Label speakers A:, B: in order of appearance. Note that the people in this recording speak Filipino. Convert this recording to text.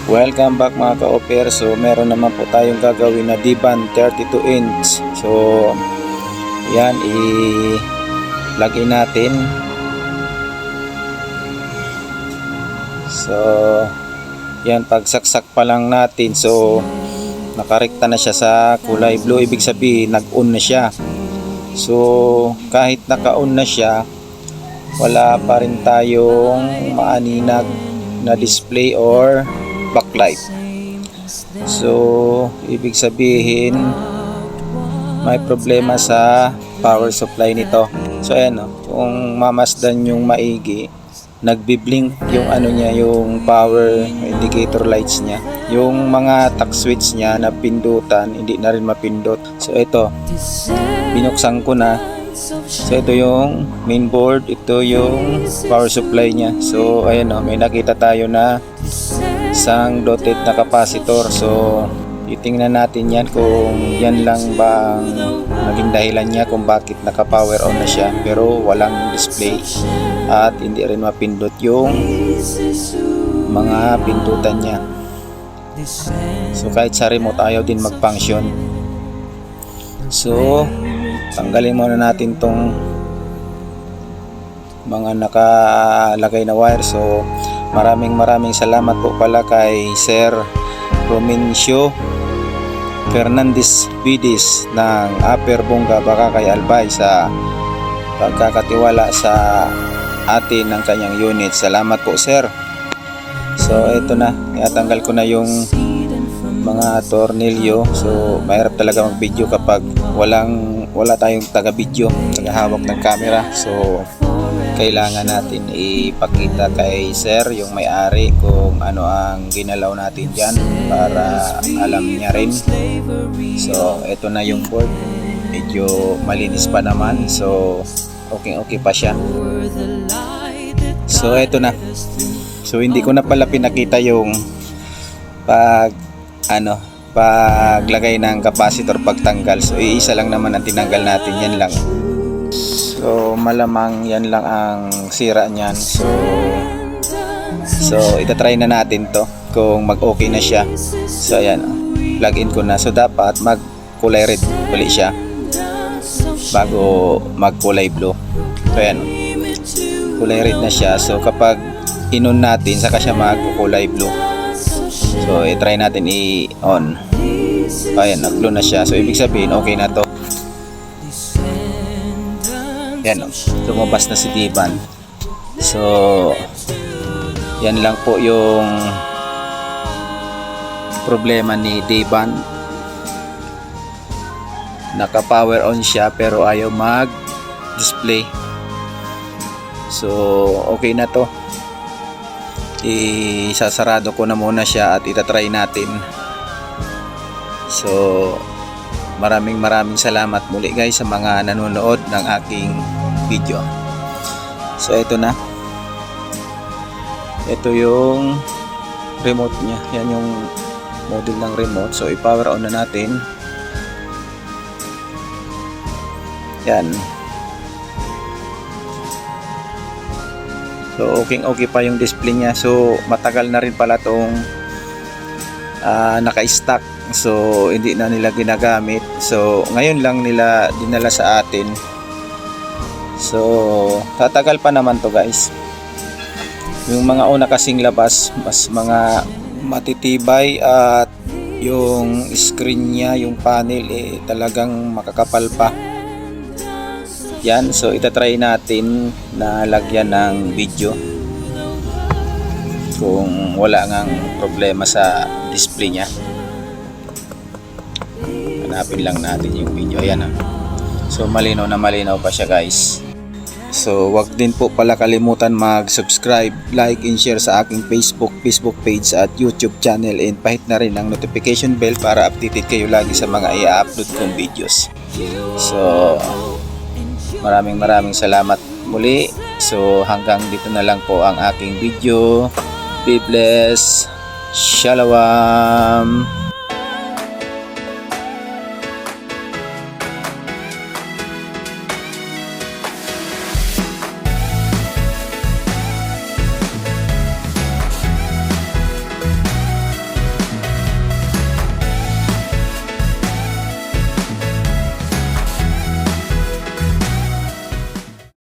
A: Welcome back mga ka-offer. So meron naman po tayong gagawin na D-band 32 inch. So yan, i-plug in natin. So yan, pagsaksak pa lang natin, so nakarekta na siya sa kulay blue, ibig sabihin nag-on na siya. So kahit naka-on na siya, wala pa rin tayong maaninag na display or backlight. So ibig sabihin may problema sa power supply nito. So ayan, kung mamasdan yung maigi, nagbi-blink yung ano niya, yung power indicator lights niya. Yung mga tack switch niya na pindutan, hindi na rin mapindot. So ito, binuksan ko na. So ito yung main board, ito yung power supply niya. So ayan, may nakita tayo na isang dotted na capacitor. So titingnan natin yan kung yan lang bang naging dahilan niya kung bakit naka-power on na siya pero walang display at hindi rin mapindot yung mga pindutan niya. So kahit sa remote ayaw din mag-function. So tanggalin muna natin tong mga nakalagay na wire. So maraming salamat po pala kay Sir Romencio Fernandez Bidis ng Upper Bonga, baka kay Albay, sa pagkakatiwala sa atin ng kanyang unit. Salamat po, sir. So ito na, natanggal ko na yung mga tornilyo. So mahirap talaga mag video kapag wala tayong taga video, taga hawak ng camera. So kailangan natin ipakita kay sir yung may-ari kung ano ang ginalaw natin dyan para alam niya rin. So ito na yung board, medyo malinis pa naman, so okay pa siya. So ito na. So hindi ko na pala pinakita yung paglagay ng capacitor, pagtanggal. So iisa lang naman ang tinanggal natin, yan lang. So malamang yan lang ang sira niyan. So itatry na natin to kung mag-okay na siya. So ayan, plug in ko na. So dapat mag kulay red uli siya bago mag kulay blue. So ayan, kulay red na siya. So kapag in-on natin, saka siya mag kulay blue. So i-try natin i-on. Ayan, nag-blue na siya. So ibig sabihin okay na to. Yan, lumabas na si D-band. So yan lang po yung problema ni D-band. Naka power on siya pero ayaw mag display. So okay na to. Isasarado ko na muna siya at itatry natin. So maraming salamat muli guys sa mga nanonood ng aking video. So ito na, ito yung remote nya, yan yung model ng remote. So i-power on na natin. Yan. So okay pa yung display nya. So matagal na rin pala tong naka-stock. So hindi na nila ginagamit. So ngayon lang nila dinala sa atin. So tatagal pa naman to guys. Yung mga una kasing labas mas mga matitibay at yung screen nya, yung panel talagang makakapal pa. Yan, so itatry natin na lagyan ng video kung wala ngang problema sa display nya. Hanapin lang natin yung video. Ayan. So malinaw na malinaw pa siya guys. So wag din po pala kalimutan mag-subscribe, like and share sa aking Facebook page at YouTube channel, and pahit na rin ang notification bell para updated kayo lagi sa mga i-upload kong videos. So maraming salamat muli. So hanggang dito na lang po ang aking video. Be blessed. Shalom.